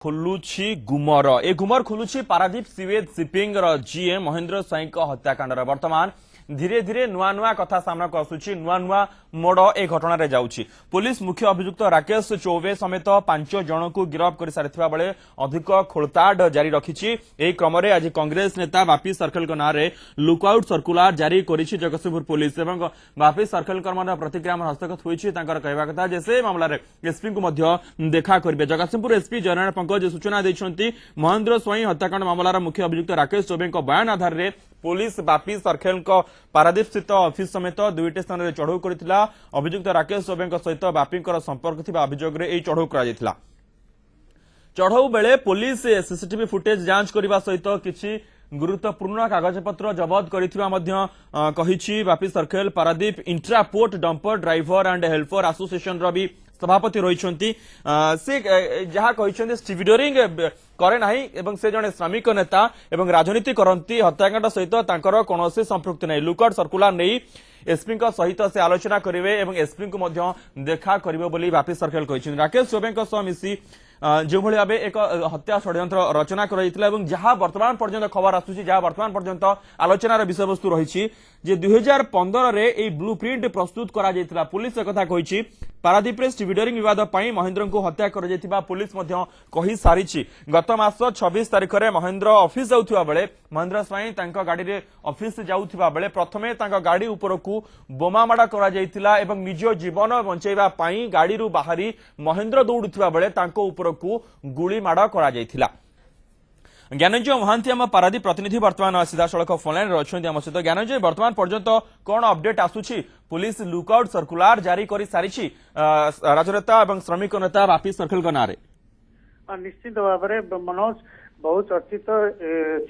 ଖୋଲୁଛି ଗୁମର ଏ ଗୁମର ଖୋଲୁଛି ପାରାଦୀପ ସିୱେଜ ସିପିଂ ର जीएम महेंद्र स्वाई हत्याकांड वर्तमान धीरे धीरे नुआ नुआ कथा सामना को आसुची नुआ नुआ मोड़ ए घटना रे जाउची। पुलिस मुख्य अभियुक्त राकेश चौबे समेत 5 जन को गिरफ्त कर सारिथिबा बेले अधिक खोलताड़ जारी रखिछि। एही क्रम रे आज कांग्रेस नेता बापी सर्कल को नारे लुकआउट सर्कुलर जारी करिछि जगतसिंहपुर पुलिस एवं बापी सर्कल कर्मर प्रतिक्रिया हस्तगत होइछि। तांकर कहबा कथा जे से मामला रे एसपी को मध्य देखा करबे। जगतसिंहपुर एसपी जयनारायण पंकज सूचना दैछंती महेंद्र स्वाई हत्याकांड मामलार मुख्य अभियुक्त राकेश चौबे को बयान आधार रे पुलिस बापी सर्कल को पारादीप स्थित ऑफिस समेत 2टी स्थान में चढ़ऊ करथिला। अभियुक्त राकेश चौबे सहित बापी संपर्क थिबा अभियोग रे एई चढ़ऊ करा जायथिला। चढ़ऊ बेले पुलिस सीसीटीवी फुटेज जांच करबा सहित किछि गुरुत्वपूर्ण कागजपत्र जबत करिथिबा मध्य कहिछि। Bapi Sarkhel Paradip intraport dumper driver and helper association रो भी सभापति रही से जहाँ कहते स्टीविडरिंग करे नाही एवं से जने श्रमिक नेता एवं राजनीति करती हत्याकांड सहित तांकर कौनसी संपृक्ति नहीं। लुकआउट सर्कुलर नहीं एसपी सहित से आलोचना करेंगे एवं एसपी को मध्य देखा करिवे बोली बापी सर्कल कहते। राकेश चौबे सह मिसी जो भाई भाव एक हत्या षड्यंत्र रचना कर जहाँ वर्तमान पर्यंत खबर आसूची जहाँ वर्तमान पर्यंत आलोचनार विषय वस्तु रही 2015 रे ए ब्लूप्रिंट प्रस्तुत करा जायतिला। पुलिस एक कथा कहिछि पारादीप रे स्टीविडरिंग विवाद पई महेंद्र को हत्या कर जायतिबा पुलिस मध्य कहि सारिछि। गत मास 26 तारिख रे महेंद्र ऑफिस जाउथिबा बेले महेंद्र स्वाई तांका गाड़ी रे ऑफिस जाउथिबा बेले प्रथमे तांका गाड़ी ऊपर को बोमा माडा करा जायतिला एवं निज जीवन बंचैबा पई गाड़ी रु बाहरी महेंद्र दौड़ुथिबा बेले तांको ऊपर को गुली माडा करा जायतिला। ज्ञानंजय महांती आम पारादीप प्रतिनिधि वर्तमान सीधा सड़क फोनलाइन अच्छे आम सहित। ज्ञानंजय वर्तमान पर्यंत कौन अपडेट आसूची? पुलिस लुकआउट सर्कुलर जारी कर सारी राजनेता और श्रमिक नेता बापी सर्कल का नारे निश्चित भाव में मनोज बहुत चर्चित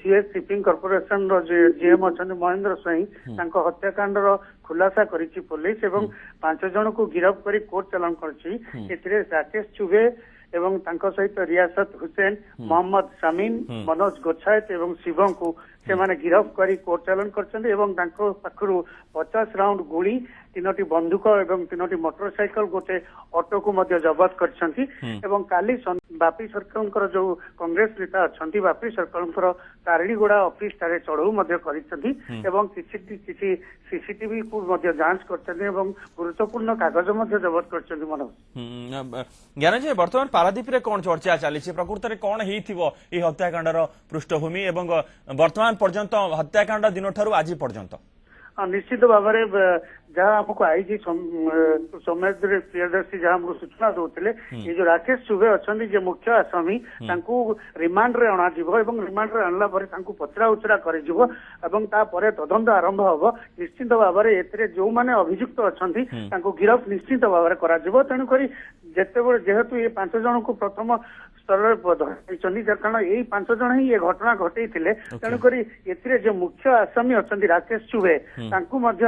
सीएस शिपिंग कॉर्पोरेशन जीएम अच्छा महेंद्र स्वाई हत्याकांड खुलासा करिछि पुलिस एवं 5 जन को गिरफ्त कर कोर्ट चालान कर राकेश चुबे एवं सहित रियासत हुसैन मोहम्मद शामीन मनोज गोछायत एवं शिवम को से माने गिरफ्त कर कोर्ट चालान कर 50 राउंड गुली 3टी बंदूक एवं 3टी मोटरसाइकल गोटे ऑटो को मध्य जबत कर काली बापी सर्कल जो कांग्रेस नेता अच्छा बापी सर्कल तारिणीगुड़ा ऑफिस ठारे चढ़ऊ किसी सीसीटीवी को मध्य जांच कर गुरुत्वपूर्ण कागज जबत कर। मनोज ज्ञानजय वर्तमान पारादीप रे कौन चर्चा चली प्रकृत में कौन हो हत्याकांडर पृष्ठभूमि एवं वर्तमान पर्यंत हत्याकांड दिन ठारू आज पर्यंत निश्चित भाव में जहाँ आमको आईजी सौम्य प्रियदर्शी जहाँ हमको सूचना दौले ये जो राकेश चुबे अच्छा मुख्य आसामी रिमांड रे अणा रिमांड रे आणला पचरा उचरा कर तदंत आरंभ हम निश्चित भाव में जो मैंने अभियुक्त अच्छा गिरफ्त निश्चित भाव में कर तेणुक जेहेतु ये 5 जन को प्रथम स्तर कारण यही 5 जन ही ये घटना घटे तेणुक जो मुख्य आसामी अच्छा राकेश चुबे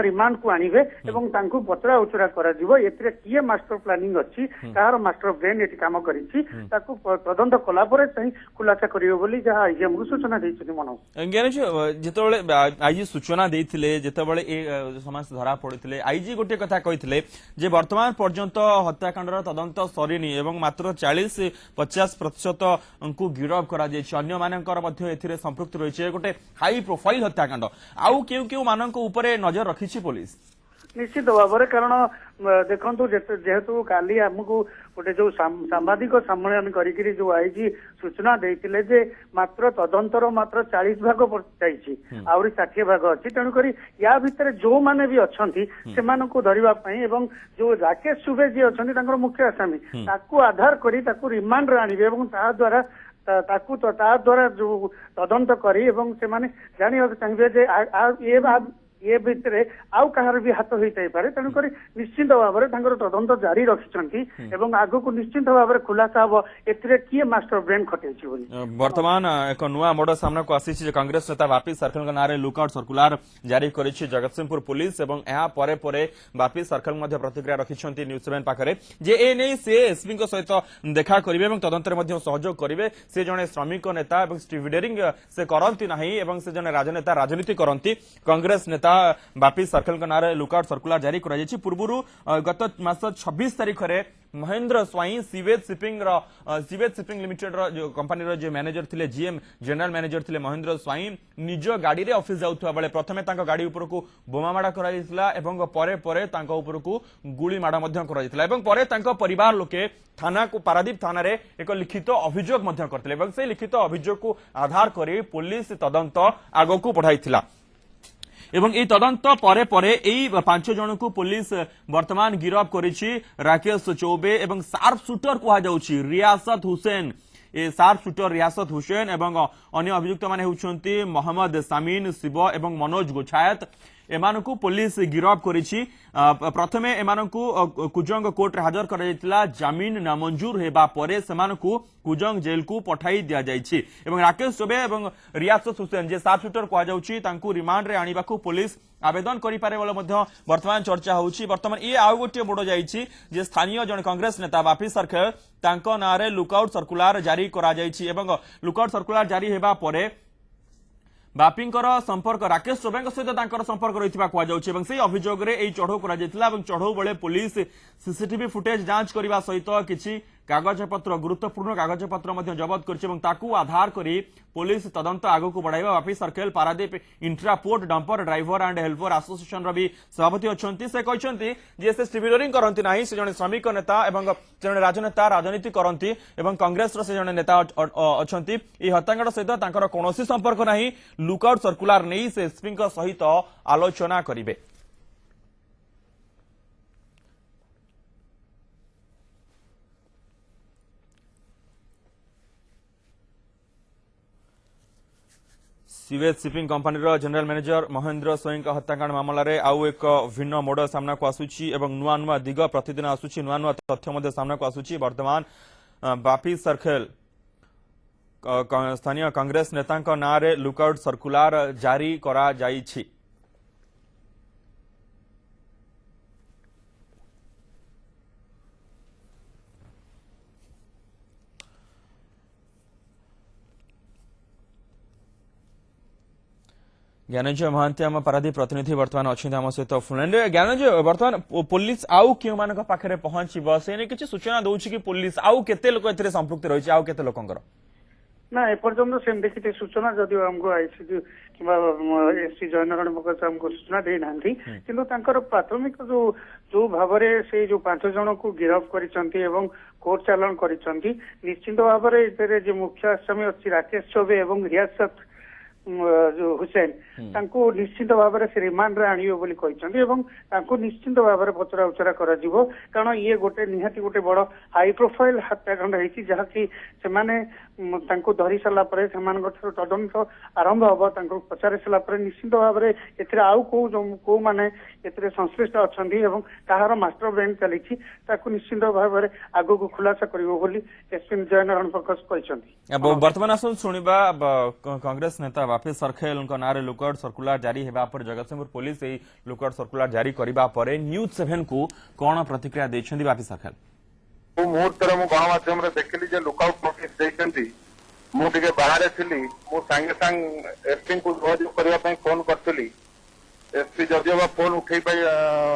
रिमांड को आणवे एवं तांकु पचरा उचरा करा जीवो एथिरे किए मास्टर प्लानिंग अछि कार मास्टर ब्रेन एटी काम करिछि ताकु तदंत कला परे सही खुलासा करियो बोली जहा आईजी हमकु सूचना दैछि। मनोज ज्ञानज जेतेबेले आईजी सूचना दैथिले जेतेबेले ए समाज धरा पड़िथिले आईजी गोटे कथा कहिथिले जे वर्तमान पर्यंत हत्याकांडर तदंत सरिनी एवं मात्र 40-50% को गिरफ्त करा जायछि। अन्य मानकर मध्ये एथिरे संपृक्त रहिछि गोटे हाई प्रोफाइल हत्याकांड आउ केउ मानक ऊपर नजर रखिछि पुलिस निश्चित भाव में कारण देखु जेहेतु काली आमको गोटे जो सांबादिक सम्मेलन करी जो आईजी सूचना देते जे मात्र तदंतर मात्र 40 भाग जाइए आहरी 60 भाग अच्छी तेणुक या भितर जो मैंने भी अच्छा से धरवाई एवं जो राकेश चुबे जी अच्छा मुख्य आसामी ताकू आधार करी ताकू रिमांड रे आणिबे एवं ता द्वारा जो तदंत करी एवं से माने जानिया चाहिए जे ये भितर आउ कहार भी हाथ होता पारे तेणुक निश्चित भाव में तदंत जारी रखिंट आग को निश्चित भाव में खुलासा हम ए किए मास्टर ब्रेन खटे। वर्तमान एक नुआ मोड़ सामना को आसी कांग्रेस नेता बापी सर्कल नारे लुकआउट सर्कुलर जारी कर जगतसिंहपुर पुलिस बापी सर्कल प्रतिक्रिया रखिंट न्यूज 7 पाखे जे ए नहीं से एसपी सहित देखा करेंगे तदंत सहयोग करेंगे। से जड़े श्रमिक नेता स्टीविडरिंग से करती ना से जड़े राजनेता राजनीति करती कांग्रेस नेता बापी सर्कल नाँ लुकआउट सर्कुलर जारी कर पूर्व गत मास 26 तारिख में महेंद्र स्वाई सीवेज शिपिंग लिमिटेड जो कंपनी जो मैनेजर थे जीएम जनरल मैनेजर थे महेंद्र स्वाई निज गाड़ी रे ऑफिस जाउथुवा बेले प्रथमे तांको गाड़ी ऊपर को बोमा माड़ा कराइथिला एवं परे परे तांको ऊपर को गुली माड़ा मध्य कराइथिला एवं परे तांको परिवार लोके थाना को पारादीप थाना रे एक लिखित अभियोग मध्य करथिले एवं से लिखित अभियोग को आधार करी पुलिस तदंत आगो को बढ़ाइथिला एवं ये तदंत परे परे यही 5 जन को पुलिस वर्तमान गिरफ्त करिछि राकेश चौबे एवं शार्प शूटर कहा जाउछि रियासत हुसैन ए शार्प शूटर रियासत हुसैन एवं अन्य अभियुक्त माने होउछन्ति मोहम्मद सामीन शिव एवं मनोज गोछायत एमानकु पुलिस गिरफ्त करिछि प्रथमे एमानकु कुजंग कोर्ट रे हाजर करा जायतिला जमीन नामंजूर हेबा परे सेमानकु कुजंग जेल को पठाई दिया जायछि एवं राकेश चौबे एवं रियासत हुसैन जे शार्प शूटर कहा जाउछि तांकु रिमांड रे आनिबाकु पुलिस आवेदन करि पारे बोले मध्य वर्तमान चर्चा होउछि वर्तमान ये आउ गोटे बड़ जायछि जे स्थानीय जन कांग्रेस नेता बापी सरखेल तांको नारे लुकआउट सर्कुलर जारी करा जायछि एवं लुकआउट सर्कुलर जारी हेबा परे बापींकर संपर्क राकेश चौबे सहित संपर्क रही कहुँ से अभियोग में चढ़ऊ कर चढ़ऊ बेले पुलिस सीसीटीवी फुटेज जांच करने सहित किसी कागजपत्र गुरुत्वपूर्ण कागजपत्र जबत कर आधार करी पुलिस तदंत आग को बढ़ाइबा Bapi Sarkhel Paradip intraport dumper driver and helper association भी सभापति अच्छा से कहते से स्टीविलरिंग करती ना से जड़े श्रमिक नेता एवं जड़े राजनेता राजनीति करती कांग्रेस से जड़े नेता अच्छा हत्याकांड सहित कौन संपर्क ना लुकआउट सर्कुलर नहीं से एसपी सहित आलोचना करेंगे। Seaways shipping company general manager Mahendra Swain हत्याकांड मामलें आउ एक भिन्न मोड़ सामना को आसूची एवं नुआ नुआ दिग प्रतिदिन आसूची नुआ नुआ तथ्य सामना को आसूची वर्तमान बापी सर्कल स्थानीय कांग्रेस नेता नाँ रे लुकआउट सर्कुलर जारी करा जाइछि। ज्ञानजय महांती आम पारादीप प्रतिनिधि वर्तमान अच्छे आम सहित फोन ज्ञानजय वर्तमान पुलिस आउ क्यों मान पाखे पहुंचब से किसी सूचना दौर कि पुलिस आउ केते लोक एथिरे संपृक्त रही आउ केते लोकंकर ना एपर्यंत सेमती किसी सूचना जदि आमको आईसीडी किंवा एससी जयनारायण मुखर्जी आमको सूचना दे नांती किंतु तांकर प्राथमिक जो जो भावरे से जो 5 जन को गिरफ्त करिसंती एवं कोर्ट चालान करिसंती निश्चित भावरे इतरे जे मुख्य आसामी अछि राकेश चौबे एवं रियासत जो हुसैन तांको निश्चित भाव से रिमांड रे आनियो बोली कहिसंती एवं तांको निश्चित भाव पचरा उचरा करा जिवो कारण ये गोटे निहाती गोटे बड़ हाई प्रोफाइल हत्याकांड है जहाँ कि सेमाने तांको धरी सारा पर तदंत आरंभ हम तांको पचारि सारा पर निश्चित भाव में एथिरे आउ को माने एथिरे संश्लिष्ट अछंती एवं ताहार मास्टर ब्रेन चली निश्चित भाव में आगो को खुलासा करिवो बोली एसपी जयनारायण प्रकाश कहिसंती। वर्तमान आसन सुनिबा कांग्रेस नेता बापी सरखेल नाँ लुकआउट सर्कुलर जारी होगा पर जगतसिंहपुर पुलिस लुकआउट सर्कुलर जारी करने पर न्यूज 7 को कौन प्रतिक्रिया देछंती बापी सरखेल मुहूर्त गणमाध्यम देखिली लुकआउट नोटिस देते मुझे बाहर थी मुझे सांगे एसपी को जोगाजोग करने फोन करी एसपी जदिव फोन उठे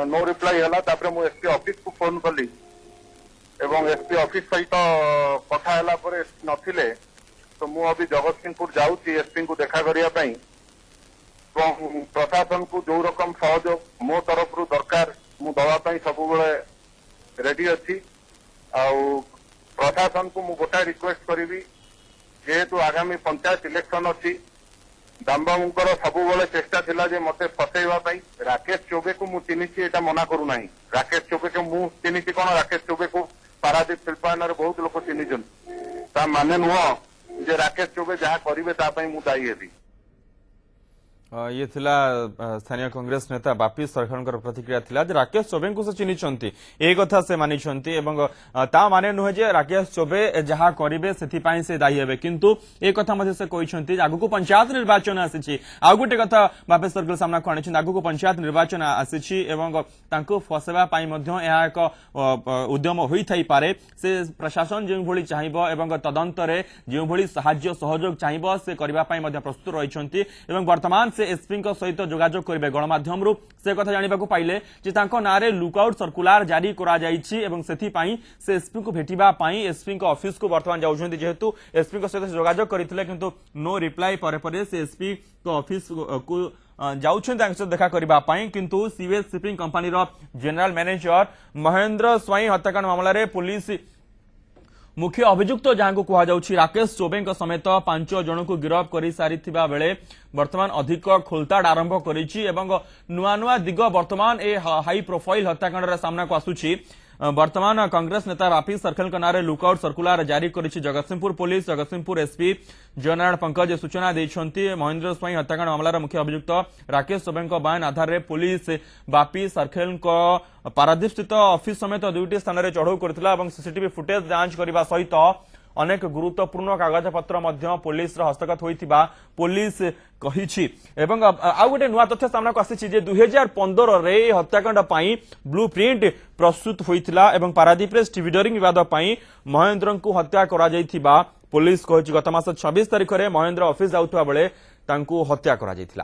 नो रिप्लाई है मुझे एसपी ऑफिस को फोन कली एसपी ऑफिस सहित कथा नथिले तो मु अभी जगतसिंहपुर जाऊँगी एसपी को देखा करने प्रशासन को जो रकम सहयोग मो तरफ दरकार मु दवाई सब रेडी अच्छी प्रशासन को मु गोटाए रिक्वेस्ट करी जेहेतु आगामी पंचायत इलेक्शन अच्छी दामबाबूंकर सबुबले चेष्टा थिला जे मते फसैवा पई राकेश चौबे को मु चिन्हिछि एटा मना करू नाही राकेश चौबे को मु चिन्हिछि कोन राकेश चौबे को पारादीप शिल्पायन बहुत लोक चिन्हिछन ता माने नुह जे राकेश चौबे जहाँ करिवे ता पई मु दायी हेबी। ये थिला स्थानीय कांग्रेस नेता बापी सरखेल प्रतिक्रिया थिला जे राकेश चौबे को से चिन्हिछंती ए कथा से मानिछंती एवं ता माने नुहे जे राकेश चौबे जहाँ करिवे सेथि पई से दायी हेबे किंतु ए कथा मध्ये से कहिछंती जे आगु को पंचायत निर्वाचन आसीछि आ गुटे कथा बापी सरखेल सामना को आनिछन आगु को पंचायत निर्वाचन आसीछि एवं तांको फसेबा पई मध्ये एहा एक उद्यम होई थाई पारे से प्रशासन जे भଳି चाहिबो एवं तदंत रे जे भଳି सहाय्य सहयोग चाहिबो से करबा पई मध्ये प्रस्तुत रहिछंती एवं वर्तमान से एसपी सहित जोगाजोग करेंगे गणमाध्यम से कथा जाना पाइले नारे लुकआउट सर्कुलार जारी करा जायछि एवं सेथिपाई से एसपी को भेटिबा पाई एसपी ऑफिस को वर्तमान जाउछन्ति जेहेतु एसपी सहित जोगाजोग करथिले किंतु नो रिप्लाई परे से एसपी को ऑफिस को जाउछन्ति देखा करबा पाई किंतु सीवेज शिपिंग कंपनी रो जनरल मैनेजर महेंद्र स्वाई हत्याकांड मामला रे पुलिस मुख्य अभियुक्त जहां कह जाउछि राकेश चौबे समेत 5 जन को गिरफ्त कर सारी बेले वर्तमान अधिक खोलताड़ आरंभ करिछि एवं नुआ नुआ दिग वर्तमान ए हाई प्रोफाइल हत्याकांड सामना को आसुछि वर्तमान कांग्रेस नेता बापी सर्कल नारे लुकआउट सर्कुलार जारी करिछि Jagatsinghpur police Jagatsinghpur SP general Pankaj सूचना देइछन्ति महेंद्र स्वाई हत्याकांड मामलार मुख्य अभियुक्त राकेश चौबे बयान आधार में पुलिस बापी सर्कल पारादीप स्थित ऑफिस समेत 2टी स्थान में चढ़ऊ करथिला एवं सीसीटीवी फुटेज जांच करने सहित अनेक गुरुत्वपूर्ण कागज पत्र पुलिस हस्तगत होइथिबा पुलिस कहिछि एवं आउ गोटे नुआ तथ्य सामना को आसी जे 2015 रे हत्याकांड पई ब्लूप्रिंट प्रस्तुत होइथिला एवं पारादीप रे स्टीविडरिंग विवाद पई महेंद्र को हत्या करा जाइथिबा पुलिस कहिछि गत मास 26 तारिख रे महेंद्र ऑफिस जाउथबा बेले तांको हत्या करा जाइथिला।